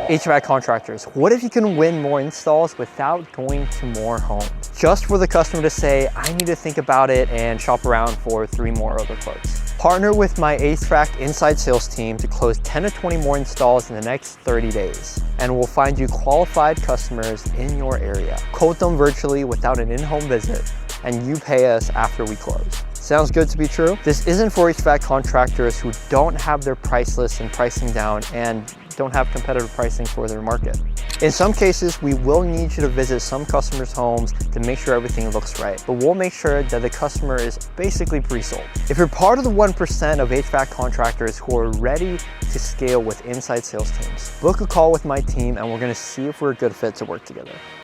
HVAC contractors, what if you can win more installs without going to more homes? Just for the customer to say, I need to think about it and shop around for 3 more other quotes. Partner with my HVAC inside sales team to close 10 to 20 more installs in the next 30 days. And we'll find you qualified customers in your area. Quote them virtually without an in-home visit, and you pay us after we close. Sounds good to be true? This isn't for HVAC contractors who don't have their price list and pricing down and don't have competitive pricing for their market. In some cases, we will need you to visit some customers' homes to make sure everything looks right, but we'll make sure that the customer is basically pre-sold. If you're part of the 1% of HVAC contractors who are ready to scale with inside sales teams, book a call with my team and we're gonna see if we're a good fit to work together.